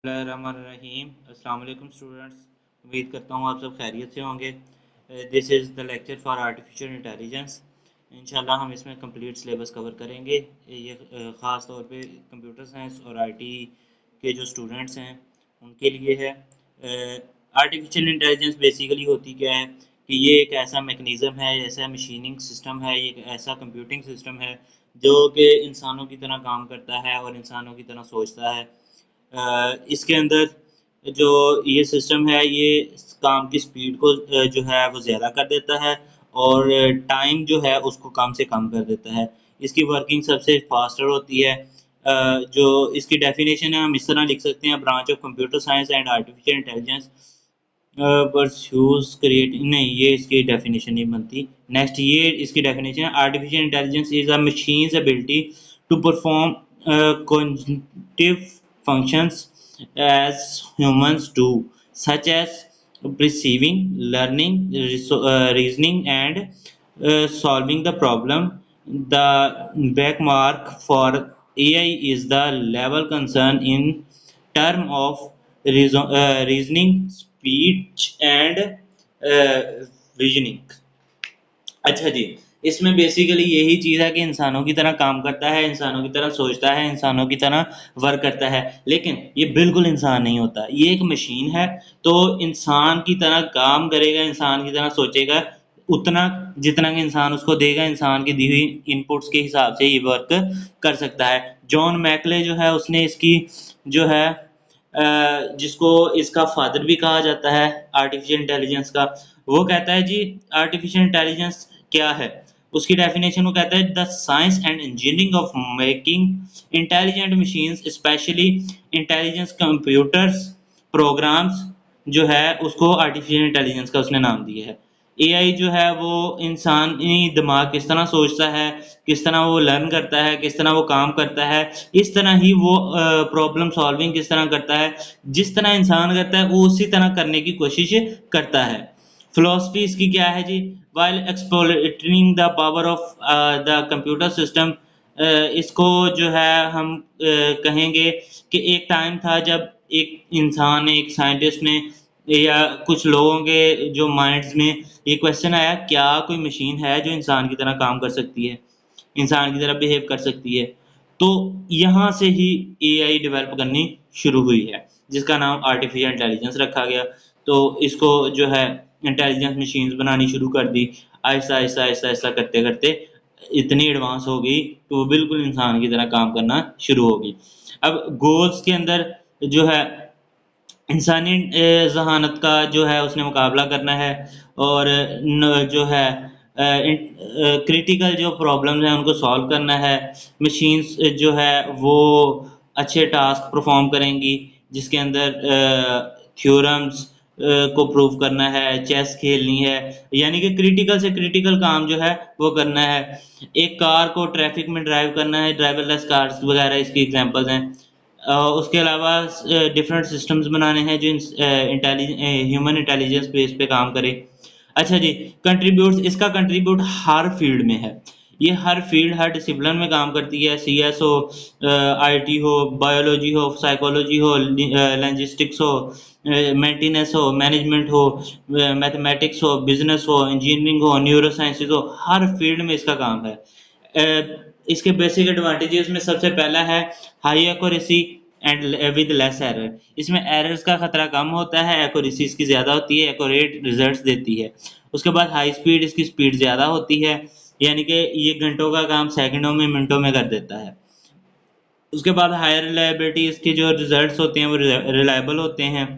रहीम अस्सलाम वालेकुम स्टूडेंट्स। उम्मीद करता हूँ आप सब खैरियत से होंगे। This is the lecture for artificial intelligence. इंशाल्लाह हम इसमें कंप्लीट सिलेबस कवर करेंगे। ये ख़ास तौर पे कंप्यूटर साइंस और आईटी के जो स्टूडेंट्स हैं उनके लिए है। आर्टिफिशियल इंटेलिजेंस बेसिकली होती क्या है कि ये एक ऐसा मैकेनिज़्म है, ऐसा मशीनिंग सिस्टम है, ये एक ऐसा कंप्यूटिंग सिस्टम है जो कि इंसानों की तरह काम करता है और इंसानों की तरह सोचता है। इसके अंदर जो ये सिस्टम है ये काम की स्पीड को जो है वो ज़्यादा कर देता है और टाइम जो है उसको कम से कम कर देता है। इसकी वर्किंग सबसे फास्टर होती है। जो इसकी डेफिनेशन है हम इस तरह लिख सकते हैं, branch of computer science and artificial intelligence pursues create नहीं, ये इसकी डेफिनेशन नहीं बनती। नेक्स्ट ये इसकी डेफिनेशन है, artificial intelligence is a machine's ability to perform cognitive functions as humans do, such as perceiving, learning, reasoning, and solving the problem. The benchmark for AI is the level concern in term of reasoning, speech, and visioning। अच्छा जी, इसमें basically यही चीज़ है कि इंसानों की तरह काम करता है, इंसानों की तरह सोचता है, इंसानों की तरह वर्क करता है, लेकिन ये बिल्कुल इंसान नहीं होता। ये एक मशीन है, तो इंसान की तरह काम करेगा, इंसान की तरह सोचेगा, उतना जितना कि इंसान उसको देगा, इंसान की दी हुई इनपुट्स के हिसाब से ये वर्क कर सकता है। जॉन मैकले जो है उसने इसकी जो है जिसको इसका फादर भी कहा जाता है आर्टिफिशियल इंटेलिजेंस का, वो कहता है जी आर्टिफिशियल इंटेलिजेंस क्या है? उसकी डेफिनेशन वो कहता है the science and engineering of making intelligent machines specially intelligence computers programs जो है उसको आर्टिफिशियल इंटेलिजेंस का उसने नाम दिया है। एआई जो है वो इंसानी दिमाग किस तरह सोचता है, किस तरह वो लर्न करता है, किस तरह वो काम करता है, इस तरह ही वो प्रॉब्लम सॉल्विंग किस तरह करता है, जिस तरह इंसान करता है वो उसी तरह करने की कोशिश करता है। फिलॉसफी इसकी क्या है जी? While exploiting the power of the computer system, इसको जो है हम कहेंगे कि एक टाइम था जब एक इंसान ने, एक साइंटिस्ट ने या कुछ लोगों के जो माइंड्स में ये क्वेश्चन आया, क्या कोई मशीन है जो इंसान की तरह काम कर सकती है, इंसान की तरह बिहेव कर सकती है? तो यहाँ से ही एआई डेवलप करनी शुरू हुई है, जिसका नाम आर्टिफिशियल इंटेलिजेंस रखा गया। तो इसको जो है इंटेलिजेंस मशीन्स बनानी शुरू कर दी। आहिस्ता आहिस्ता आहिस्ता आहिस्ता करते करते इतनी एडवांस हो गई कि वो बिल्कुल इंसान की तरह काम करना शुरू हो गई। अब गोल्स के अंदर जो है इंसानी ज़हानत का जो है उसने मुकाबला करना है और जो है क्रिटिकल जो प्रॉब्लम्स हैं उनको सॉल्व करना है। मशीन्स जो है वो अच्छे टास्क परफॉर्म करेंगी, जिसके अंदर थ्योरम्स को प्रूव करना है, चेस खेलनी है, यानी कि क्रिटिकल से क्रिटिकल काम जो है वो करना है। एक कार को ट्रैफिक में ड्राइव करना है, ड्राइवरलेस कार्स वगैरह इसकी एग्जांपल्स हैं। उसके अलावा डिफरेंट सिस्टम्स बनाने हैं जो ह्यूमन इंटेलिजेंस बेस पे काम करे। अच्छा जी, कंट्रीब्यूट, इसका कंट्रीब्यूट हर फील्ड में है। ये हर फील्ड, हर डिसिप्लिन में काम करती है। सीएस हो, आईटी हो, बायोलॉजी हो, साइकोलॉजी हो, लॉजिस्टिक्स हो, मेंटेनेंस हो, मैनेजमेंट हो, मैथमेटिक्स हो, बिजनेस हो, इंजीनियरिंग हो, न्यूरो साइंसेज हो, हर फील्ड में इसका काम है। इसके बेसिक एडवांटेजेस में सबसे पहला है high accuracy and with less error. इसमें एरर्स का खतरा कम होता है, एक्यूरेसी इसकी ज़्यादा होती है, एक्यूरेट रिजल्ट्स देती है। उसके बाद हाई स्पीड, इसकी स्पीड ज़्यादा होती है, यानी कि ये घंटों का काम सेकंडों में, मिनटों में कर देता है। उसके बाद हायर रिलायबिलिटी, इसके जो रिजल्ट्स होते हैं वो रिलायबल होते हैं।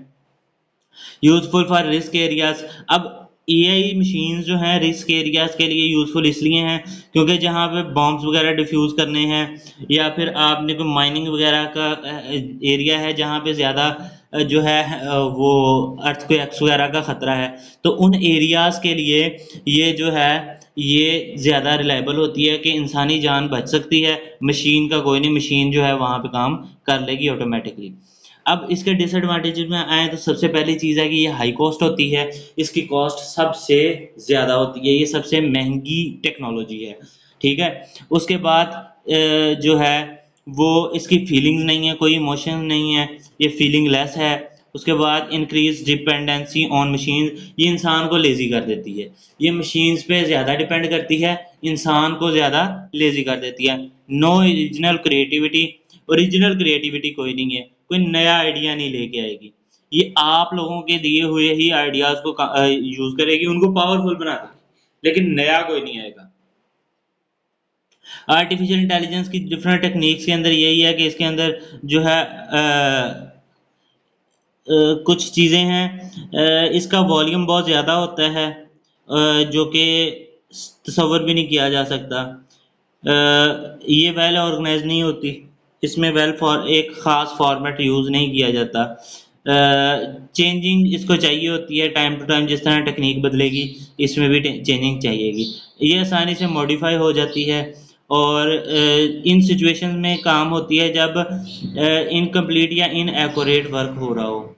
यूजफुल फॉर रिस्क एरियाज, अब एआई मशीन्स जो हैं रिस्क एरियाज के लिए यूजफुल इसलिए हैं क्योंकि जहाँ पे बॉम्ब्स वगैरह डिफ्यूज करने हैं या फिर आपने कोई माइनिंग वगैरह का एरिया है जहाँ पे ज़्यादा जो है वो अर्थक्वेक्स वगैरह का खतरा है, तो उन एरियाज के लिए ये जो है ये ज़्यादा रिलायबल होती है कि इंसानी जान बच सकती है, मशीन का कोई नहीं, मशीन जो है वहाँ पे काम कर लेगी ऑटोमेटिकली। अब इसके डिसएडवांटेजेस में आए तो सबसे पहली चीज़ है कि ये हाई कॉस्ट होती है, इसकी कॉस्ट सबसे ज़्यादा होती है, ये सबसे महंगी टेक्नोलॉजी है, ठीक है। उसके बाद जो है वो इसकी फीलिंग्स नहीं है, कोई इमोशन नहीं है, ये फीलिंग लेस है। उसके बाद इंक्रीज डिपेंडेंसी ऑन मशीन, ये इंसान को लेज़ी कर देती है। ये मशीन्स पे ज़्यादा डिपेंड करती है, इंसान को ज़्यादा लेज़ी कर देती है। नो ओरिजिनल क्रिएटिविटी कोई नहीं है, कोई नया आइडिया नहीं लेके आएगी। ये आप लोगों के दिए हुए ही आइडियाज़ को यूज़ करेगी, उनको पावरफुल बना देगी, लेकिन नया कोई नहीं आएगा। आर्टिफिशियल इंटेलिजेंस की डिफरेंट टेक्निक्स के अंदर यही है कि इसके अंदर जो है कुछ चीज़ें हैं, इसका वॉल्यूम बहुत ज़्यादा होता है, जो कि तसव्वुर भी नहीं किया जा सकता। ये वेल ऑर्गेनाइज नहीं होती, इसमें एक ख़ास फॉर्मेट यूज़ नहीं किया जाता। चेंजिंग इसको चाहिए होती है टाइम टू टाइम, जिस तरह टेक्निक बदलेगी इसमें भी चेंजिंग चाहिएगी। ये आसानी से मॉडिफाई हो जाती है और इन सिचुएशन में काम होती है जब इनकम्प्लीट या इनएक्यूरेट वर्क हो रहा हो।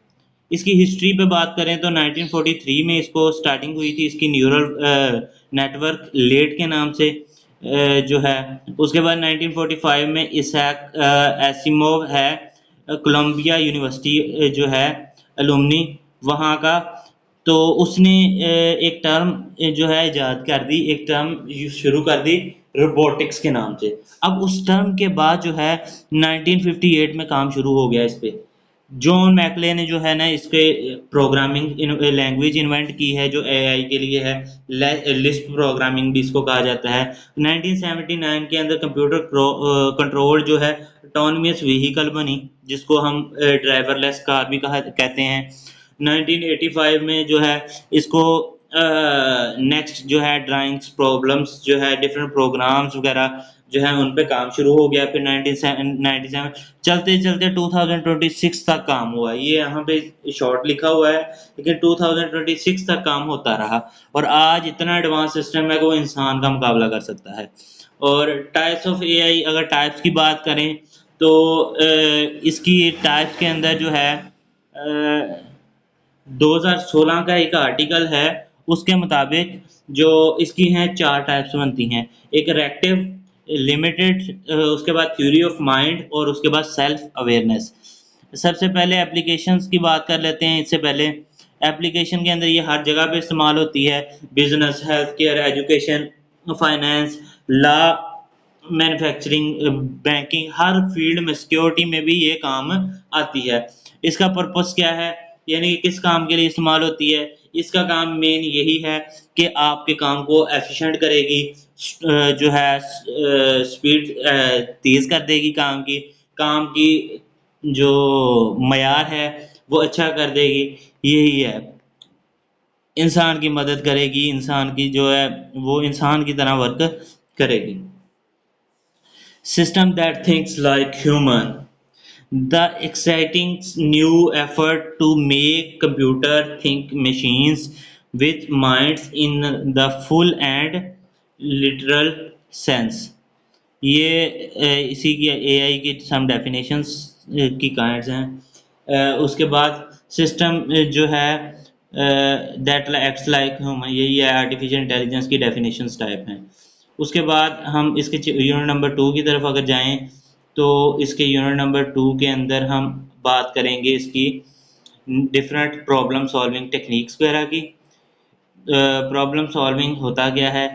इसकी हिस्ट्री पे बात करें तो 1943 में इसको स्टार्टिंग हुई थी, इसकी न्यूरल नेटवर्क लेट के नाम से जो है। उसके बाद 1945 में इसैक एसिमोव है, कोलंबिया यूनिवर्सिटी जो है एलुमनी वहाँ का, तो उसने एक टर्म जो है इजाद कर दी, एक टर्म शुरू कर दी रोबोटिक्स के नाम से। अब उस टर्म के बाद जो है 1958 में काम शुरू हो गया इस पे। जॉन मैकले ने जो है ना इसके प्रोग्रामिंग लैंग्वेज इन्वेंट की है जो एआई के लिए है, लिस्प प्रोग्रामिंग भी इसको कहा जाता है। 1979 के अंदर कंप्यूटर कंट्रोल जो है ऑटोनोमस व्हीकल बनी, जिसको हम ड्राइवरलेस कार भी कहते हैं। 1985 में जो है इसको नेक्स्ट जो है ड्राइंग्स प्रॉब्लम्स जो है डिफरेंट प्रोग्राम्स वगैरह जो है उन पे काम शुरू हो गया। फिर 1997 चलते चलते 2026 तक काम हुआ। ये यहाँ पे शॉर्ट लिखा हुआ है, लेकिन 2026 तक काम होता रहा और आज इतना एडवांस सिस्टम है कि वो इंसान का मुकाबला कर सकता है। और टाइप्स ऑफ एआई, अगर टाइप्स की बात करें तो इसकी टाइप्स के अंदर जो है 2016 का एक आर्टिकल है, उसके मुताबिक जो इसकी हैं 4 टाइप्स बनती हैं। एक रेक्टिव, लिमिटेड, उसके बाद थ्योरी ऑफ माइंड और उसके बाद सेल्फ अवेयरनेस। सबसे पहले एप्लीकेशंस की बात कर लेते हैं। इससे पहले एप्लीकेशन के अंदर ये हर जगह पे इस्तेमाल होती है, business, health care, education, finance, law, manufacturing, banking, हर फील्ड में, सिक्योरिटी में भी ये काम आती है। इसका पर्पस क्या है, यानी कि किस काम के लिए इस्तेमाल होती है? इसका काम मेन यही है कि आपके काम को एफिशिएंट करेगी, जो है स्पीड तेज़ कर देगी काम की जो मयार है वो अच्छा कर देगी। यही है, इंसान की मदद करेगी, इंसान की जो है वो इंसान की तरह वर्क करेगी। System that thinks like human. The exciting new effort to make computer think machines with minds in the full and literal sense. ये इसी की एआई की सम डेफिनेशंस की काइंड्स हैं। उसके बाद सिस्टम जो है दैट एक्ट्स लाइक ह्यूमन, यही है आर्टिफिशियल इंटेलिजेंस की डेफिनेशंस टाइप हैं। उसके बाद हम इसके यूनिट नंबर 2 की तरफ अगर जाएं तो इसके यूनिट नंबर 2 के अंदर हम बात करेंगे इसकी डिफरेंट प्रॉब्लम सॉल्विंग टेक्निक्स वगैरह की। प्रॉब्लम सॉल्विंग होता क्या है,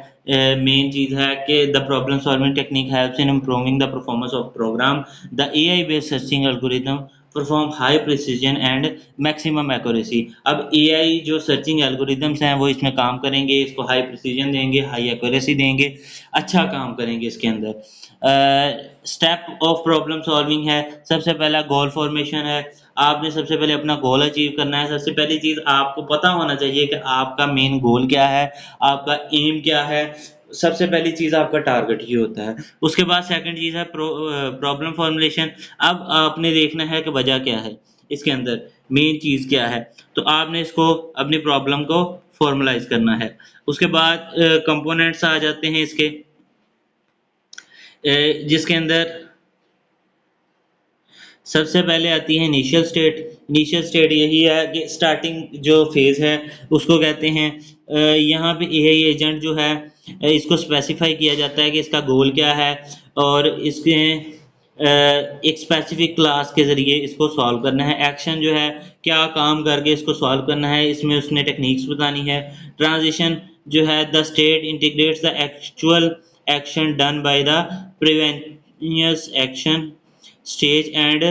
मेन चीज़ है कि the problem solving technique helps in improving the performance of program. The AI based searching algorithm perform high precision and maximum accuracy. अब एआई जो सर्चिंग एल्गोरिथम्स हैं वो इसमें काम करेंगे, इसको हाई प्रिसीजन देंगे, हाई एक्यूरेसी देंगे, अच्छा काम करेंगे इसके अंदर। स्टेप ऑफ प्रॉब्लम सॉल्विंग है, सबसे पहला गोल फॉर्मेशन है। आपने सबसे पहले अपना गोल अचीव करना है। सबसे पहली चीज़ आपको पता होना चाहिए कि आपका मेन गोल क्या है, आपका एम क्या है। सबसे पहली चीज़ आपका टारगेट ही होता है। उसके बाद सेकंड चीज़ है प्रॉब्लम फॉर्मुलेशन। अब आपने देखना है कि वजह क्या है, इसके अंदर मेन चीज़ क्या है, तो आपने इसको अपनी प्रॉब्लम को फॉर्मलाइज करना है। उसके बाद कंपोनेंट्स आ जाते हैं इसके, जिसके अंदर सबसे पहले आती है इनिशियल स्टेट। इनिशियल स्टेट यही है कि स्टार्टिंग जो फेज़ है उसको कहते हैं। यहाँ पे एआई एजेंट जो है इसको स्पेसिफाई किया जाता है कि इसका गोल क्या है और इसके एक स्पेसिफिक क्लास के ज़रिए इसको सॉल्व करना है। एक्शन जो है क्या काम करके इसको सॉल्व करना है, इसमें उसने टेक्निक्स बतानी है। ट्रांज़िशन जो है the state integrates the actual action done by the previous action stage and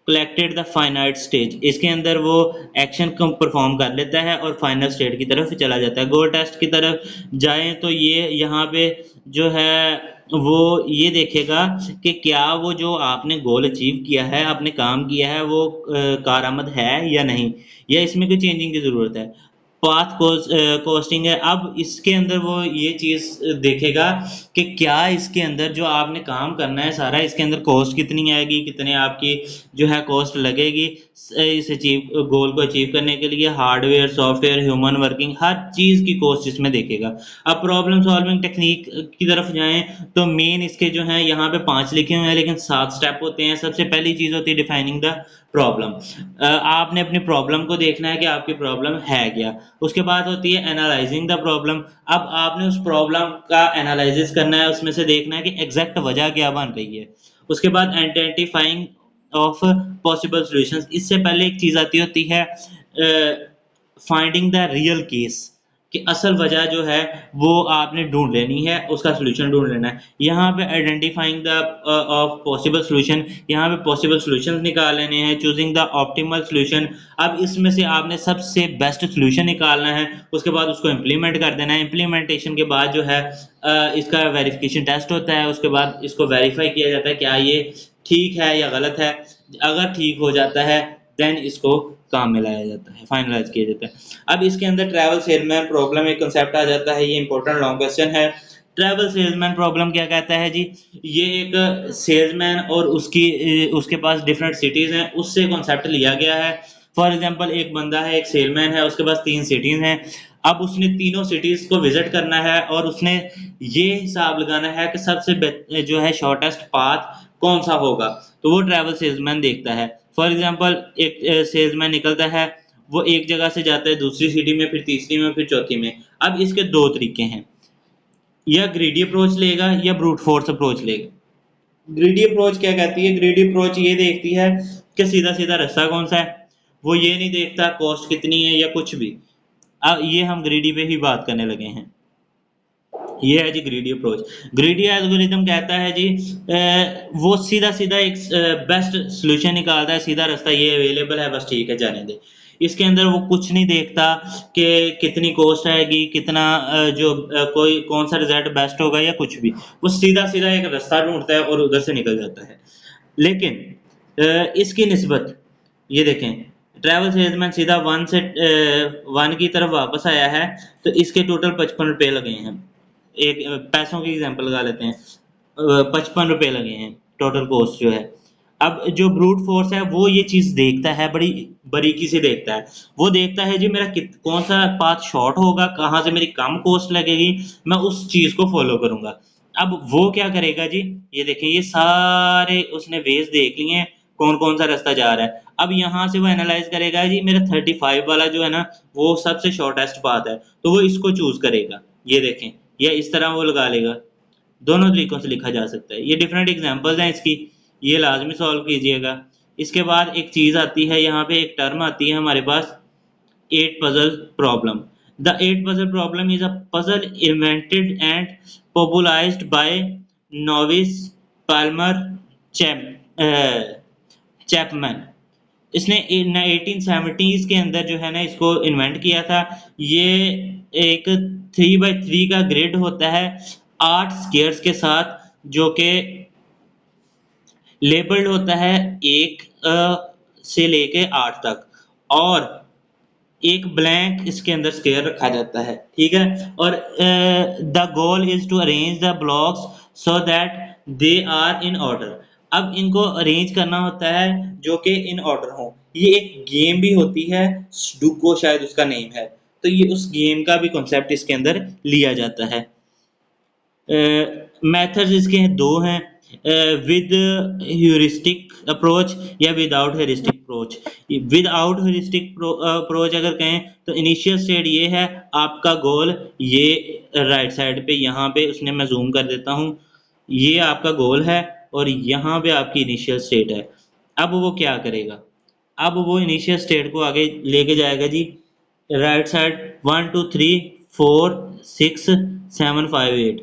collected the finite stage. इसके अंदर वो एक्शन को परफॉर्म कर लेता है और फाइनल स्टेट की तरफ चला जाता है। गोल टेस्ट की तरफ जाएं तो ये यहाँ पे जो है वो ये देखेगा कि क्या वो जो आपने गोल अचीव किया है, आपने काम किया है, वो कारआमद है या नहीं, या इसमें कोई चेंजिंग की ज़रूरत है। पाथ कॉस्टिंग है। अब इसके अंदर वो ये चीज़ देखेगा कि क्या इसके अंदर जो आपने काम करना है सारा, इसके अंदर कॉस्ट कितनी आएगी, कितने आपकी जो है कॉस्ट लगेगी इस अचीव गोल को अचीव करने के लिए। हार्डवेयर, सॉफ्टवेयर, ह्यूमन वर्किंग, हर चीज़ की कॉस्ट इसमें देखेगा। अब प्रॉब्लम सॉल्विंग टेक्निक की तरफ जाएं तो मेन इसके जो हैं यहाँ पे 5 लिखे हुए हैं लेकिन 7 स्टेप होते हैं। सबसे पहली चीज़ होती है डिफाइनिंग द प्रॉब्लम। आपने अपनी प्रॉब्लम को देखना है कि आपकी प्रॉब्लम है क्या। उसके बाद होती है एनालाइजिंग द प्रॉब्लम। अब आपने उस प्रॉब्लम का एनालिसिस करना है, उसमें से देखना है कि एग्जैक्ट वजह क्या बन रही है। उसके बाद आइडेंटिफाइंग ऑफ पॉसिबल सॉल्यूशंस। इससे पहले एक चीज़ आती होती है फाइंडिंग द रियल केस, कि असल वजह जो है वो आपने ढूंढ लेनी है, उसका सॉल्यूशन ढूंढ लेना है। यहाँ पे identifying the of possible solution, यहाँ पे पॉसिबल सॉल्यूशंस निकाल लेने हैं। चूजिंग द ऑप्टिमल सॉल्यूशन, अब इसमें से आपने सबसे बेस्ट सॉल्यूशन निकालना है, उसके बाद उसको इम्प्लीमेंट कर देना है। इम्प्लीमेंटेशन के बाद जो है इसका वेरिफिकेशन टेस्ट होता है, उसके बाद इसको वेरीफाई किया जाता है क्या ये ठीक है या गलत है। अगर ठीक हो जाता है देन इसको काम में लाया जाता है, फाइनलाइज किया जाता है। अब इसके अंदर ट्रैवल सेलमैन प्रॉब्लम एक कंसेप्ट आ जाता है। ये इंपॉर्टेंट लॉन्ग क्वेश्चन है। ट्रैवल सेल्समैन प्रॉब्लम क्या कहता है जी? ये एक सेल्समैन और उसके पास डिफरेंट सिटीज़ हैं, उससे कॉन्सेप्ट लिया गया है। फॉर एग्जांपल एक बंदा है, एक सेलमैन है, उसके पास 3 सिटीज़ हैं। अब उसने तीनों सिटीज़ को विजिट करना है और उसने ये हिसाब लगाना है कि सबसे जो है शॉर्टेस्ट पाथ कौन सा होगा, तो वो ट्रैवल सेल्समैन देखता है। फॉर एग्जांपल एक सेल्समैन निकलता है, वो एक जगह से जाता है दूसरी सिटी में, फिर तीसरी में, फिर चौथी में। अब इसके 2 तरीके हैं, या ग्रीडी अप्रोच लेगा या ब्रूट फोर्स अप्रोच लेगा। ग्रीडी अप्रोच क्या कहती है? ग्रीडी अप्रोच ये देखती है कि सीधा सीधा रास्ता कौन सा है, वो ये नहीं देखता कॉस्ट कितनी है या कुछ भी। अब ये हम ग्रीडी पे ही बात करने लगे हैं। ये है जी ग्रीडी अप्रोच। ग्रीडी एल्गोरिथम कहता है जी वो सीधा सीधा एक बेस्ट सॉल्यूशन निकालता है, सीधा रास्ता ये अवेलेबल है, बस ठीक है जाने दे। इसके अंदर वो कुछ नहीं देखता कि कितनी कॉस्ट आएगी, कितना कोई कौन सा रिजल्ट बेस्ट होगा या कुछ भी। वो सीधा सीधा एक रास्ता ढूंढता है और उधर से निकल जाता है। लेकिन इसकी निस्बत ये देखें, ट्रैवल सेल्समैन सीधा 1 की तरफ वापस आया है तो इसके टोटल 55 रुपये लगे हैं। एक पैसों की एग्जांपल लगा लेते हैं, 55 रुपये लगे हैं टोटल कॉस्ट जो है। अब जो ब्रूट फोर्स है वो ये चीज़ देखता है, बड़ी बारीकी से देखता है। वो देखता है जी मेरा कौन सा पाथ शॉर्ट होगा, कहाँ से मेरी कम कॉस्ट लगेगी, मैं उस चीज़ को फॉलो करूंगा। अब वो क्या करेगा जी? ये देखें, ये सारे उसने वेज देख लिए हैं, कौन कौन सा रास्ता जा रहा है। अब यहाँ से वो एनालाइज करेगा जी मेरा 35 वाला जो है ना वो सबसे शॉर्टेस्ट पाथ है, तो वो इसको चूज करेगा। ये देखें, या इस तरह वो लगा लेगा। दोनों तरीकों से लिखा जा सकता है। ये डिफरेंट एग्जांपल्स हैं इसकी, ये लाजमी सॉल्व कीजिएगा। इसके बाद एक चीज़ आती है, यहाँ पे एक टर्म आती है हमारे पास, 8 puzzle problem. The 8 puzzle problem is a puzzle invented and popularized by Novice Palmer Chapman. इसने 1870s के अंदर जो है ना इसको इन्वेंट किया था। ये एक 3x3 का ग्रिड होता है 8 स्क्वायर्स के साथ, जो कि लेबल्ड होता है 1 से लेके 8 तक, और एक ब्लैंक इसके अंदर स्क्वायर रखा जाता है। ठीक है, और the goal is to arrange the blocks so that they are in order. अब इनको अरेंज करना होता है जो कि इन ऑर्डर हो। ये एक गेम भी होती है, सुडोकू शायद उसका नेम है, तो ये उस गेम का भी कॉन्सेप्ट इसके अंदर लिया जाता है। मेथड्स इसके 2 हैं, विद ह्यूरिस्टिक अप्रोच या without heuristic approach. Without heuristic approach अगर कहें तो इनिशियल स्टेट ये है, आपका गोल ये राइट साइड पे यहाँ पे उसने मैं जूम कर देता हूँ, ये आपका गोल है। और यहाँ पे आपकी इनिशियल स्टेट है। अब वो क्या करेगा? अब वो इनिशियल स्टेट को आगे लेके जाएगा जी, राइट साइड 1 2 3 4 6 7 5 8।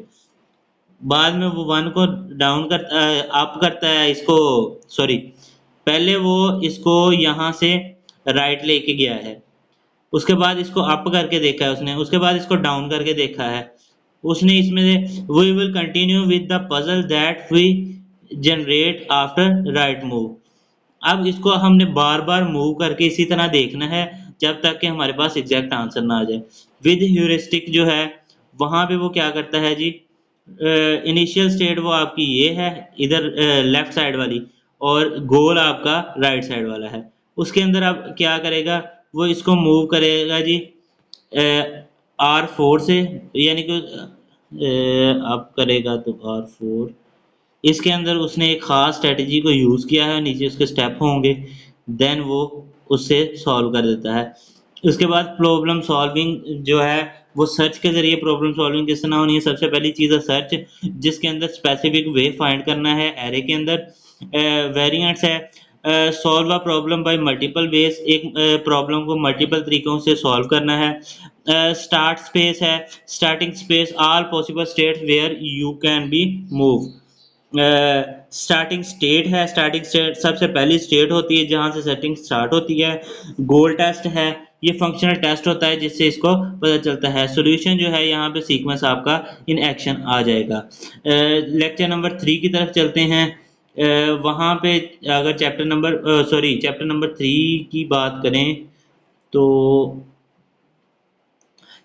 बाद में वो 1 को डाउन कर अप करता है इसको, सॉरी, पहले वो इसको यहाँ से राइट लेके गया है, उसके बाद इसको अप करके देखा है उसने, उसके बाद इसको डाउन करके देखा है उसने। इसमें से we will continue with the puzzle that we generate after right move. अब इसको हमने बार बार मूव करके इसी तरह देखना है जब तक कि हमारे पास एग्जैक्ट आंसर ना आ जाए। विद ह्यूरिस्टिक जो है वहां पे वो क्या करता है जी, इनिशियल स्टेट वो आपकी ये है इधर लेफ्ट साइड वाली, और गोल आपका राइट साइड वाला है। उसके अंदर अब क्या करेगा, वो इसको मूव करेगा जी R4 से, यानी कि अब करेगा तो R4। इसके अंदर उसने एक ख़ास स्ट्रैटेजी को यूज़ किया है, नीचे उसके स्टेप होंगे, देन वो उससे सॉल्व कर देता है। उसके बाद प्रॉब्लम सॉल्विंग जो है वो सर्च के ज़रिए प्रॉब्लम सॉल्विंग किस तरह होनी है। सबसे पहली चीज़ है सर्च, जिसके अंदर स्पेसिफिक वे फाइंड करना है एरे के अंदर। वेरिएंट्स है, solve a problem by multiple ways, एक प्रॉब्लम को मल्टीपल तरीकों से सॉल्व करना है। स्टार्ट स्पेस है, starting space all possible states where you can be move. Starting state है, स्टार्टिंग स्टेट सबसे पहली स्टेट होती है जहां से सेटिंग स्टार्ट होती है। गोल टेस्ट है, ये फंक्शनल टेस्ट होता है जिससे इसको पता चलता है। सॉल्यूशन जो है यहाँ पे सीक्वेंस आपका इन एक्शन आ जाएगा। लेक्चर नंबर 3 की तरफ चलते हैं। वहाँ पे अगर चैप्टर नंबर 3 की बात करें तो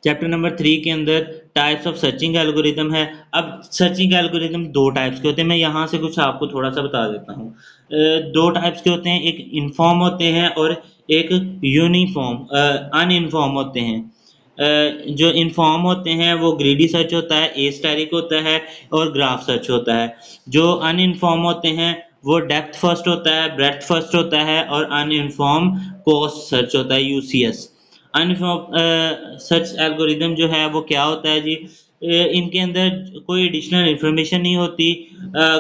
चैप्टर नंबर 3 के अंदर टाइप्स ऑफ सर्चिंग एल्गोरिदम है। अब सर्चिंग एल्गोरिदम दो टाइप्स के होते हैं, मैं यहाँ से कुछ आपको थोड़ा सा बता देता हूँ। दो टाइप्स के होते हैं, एक इनफॉर्म होते हैं और एक यूनिफॉर्म अनइनफॉर्म होते हैं। जो इनफॉर्म होते हैं वो ग्रीडी सर्च होता है, ए स्टैटिक होता है और ग्राफ सर्च होता है। जो अनइनफॉर्म होते हैं वो डेप्थ फर्स्ट होता है, ब्रेड्थ फर्स्ट होता है और अनइनफॉर्म कॉस्ट सर्च होता है, यूसीएस। अनइनफॉर्म सर्च एल्गोरिदम जो है वो क्या होता है जी, इनके अंदर कोई एडिशनल इंफॉर्मेशन नहीं होती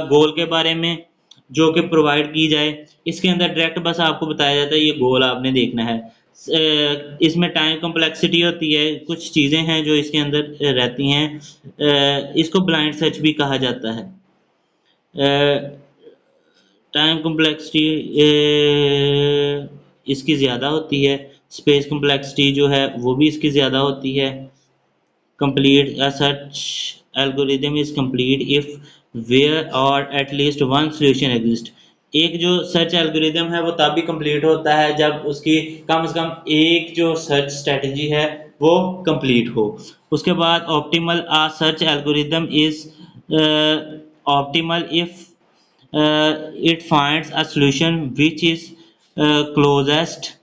गोल के बारे में जो कि प्रोवाइड की जाए। इसके अंदर डायरेक्ट बस आपको बताया जाता है ये गोल आपने देखना है। इसमें टाइम कॉम्प्लेक्सिटी होती है, कुछ चीज़ें हैं जो इसके अंदर रहती हैं। इसको ब्लाइंड सर्च भी कहा जाता है। टाइम कॉम्प्लेक्सिटी इसकी ज़्यादा होती है, स्पेस कॉम्प्लेक्सिटी जो है वो भी इसकी ज़्यादा होती है। complete a search algorithm is complete if where or at least one solution exists। एक जो सर्च एल्गोरिदम है वो तब भी कंप्लीट होता है जब उसकी कम से कम एक जो सर्च स्ट्रेटजी है वो कंप्लीट हो। उसके बाद optimal a search algorithm is optimal if it finds a solution which is closest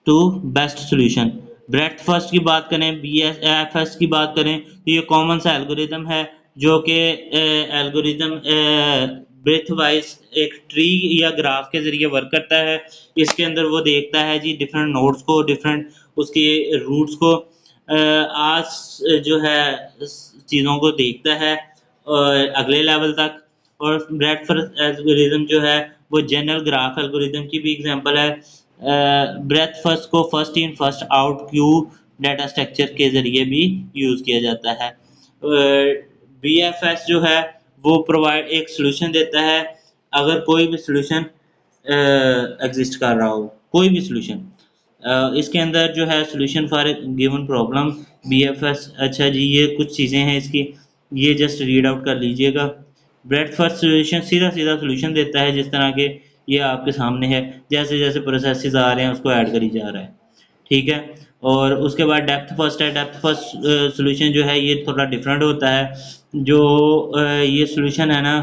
to best solution. Breadth first की बात करें, BFS की बात करें तो ये कॉमन सा एल्गोरिदम है जो कि एल्गोरिदम ब्रेथ वाइज एक ट्री या ग्राफ के ज़रिए वर्क करता है। इसके अंदर वो देखता है जी डिफरेंट नोड्स को, डिफरेंट उसके रूट्स को, आज जो है चीज़ों को देखता है अगले लेवल तक। और ब्रेथ फर्स्ट एल्गोरिदम जो है वो जनरल ग्राफ एल्गोरिदम की भी एग्जांपल है। ब्रेथ फर्स्ट को first in first out Q data structure के ज़रिए भी यूज़ किया जाता है। BFS जो है वो प्रोवाइड एक सॉल्यूशन देता है अगर कोई भी सॉल्यूशन एग्जिस्ट कर रहा हो, कोई भी सॉल्यूशन। इसके अंदर जो है solution for given problem BFS। अच्छा जी, ये कुछ चीज़ें हैं इसकी, ये जस्ट रीड आउट कर लीजिएगा। ब्रेथ फर्स्ट सॉल्यूशन सीधा सीधा सॉल्यूशन देता है, जिस तरह के ये आपके सामने है, जैसे जैसे प्रोसेसेस आ रहे हैं उसको ऐड करी जा रहा है, ठीक है। और उसके बाद डेप्थ फर्स्ट है। डेप्थ फर्स्ट सॉल्यूशन जो है ये थोड़ा डिफरेंट होता है। जो ये सॉल्यूशन है ना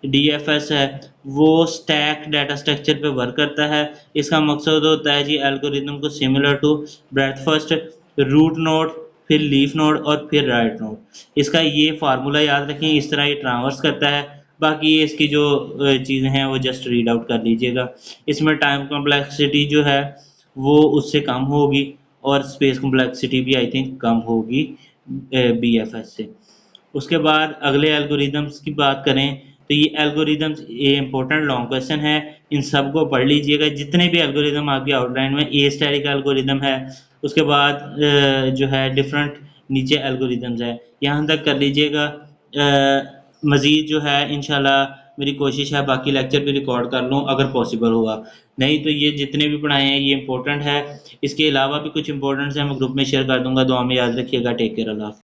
DFS है वो स्टैक डाटा स्ट्रक्चर पे वर्क करता है। इसका मकसद होता है जी एल्गोरिदम को similar to breadth first, root node, फिर लीफ नोड और फिर राइट नोड। इसका ये फार्मूला याद रखें, इस तरह ये ट्रांवर्स करता है। बाकी ये इसकी जो चीज़ें हैं वो जस्ट रीड आउट कर लीजिएगा। इसमें टाइम कॉम्प्लेक्सिटी जो है वो उससे कम होगी और स्पेस कॉम्प्लेक्सिटी भी आई थिंक कम होगी BFS से। उसके बाद अगले एल्गोरिदम्स की बात करें तो ये एल्गोरिदम्स ये इंपॉर्टेंट लॉन्ग क्वेश्चन है, इन सबको पढ़ लीजिएगा। जितने भी एल्गोरिदम आपकी आउटलाइन में ए स्टैटिक एल्गोरिदम है, उसके बाद जो है डिफरेंट नीचे एल्गोरिदम्स है, यहाँ तक कर लीजिएगा। मज़ीद जो है इंशाल्लाह मेरी कोशिश है बाकी लेक्चर भी रिकॉर्ड कर लूँ अगर पॉसिबल हुआ, नहीं तो ये जितने भी पढ़ाए हैं ये इंपॉर्टेंट है। इसके अलावा भी कुछ इंपॉर्टेंट्स हैं मैं ग्रुप में शेयर कर दूंगा। दुआ में याद रखिएगा। Take care. अल्लाह।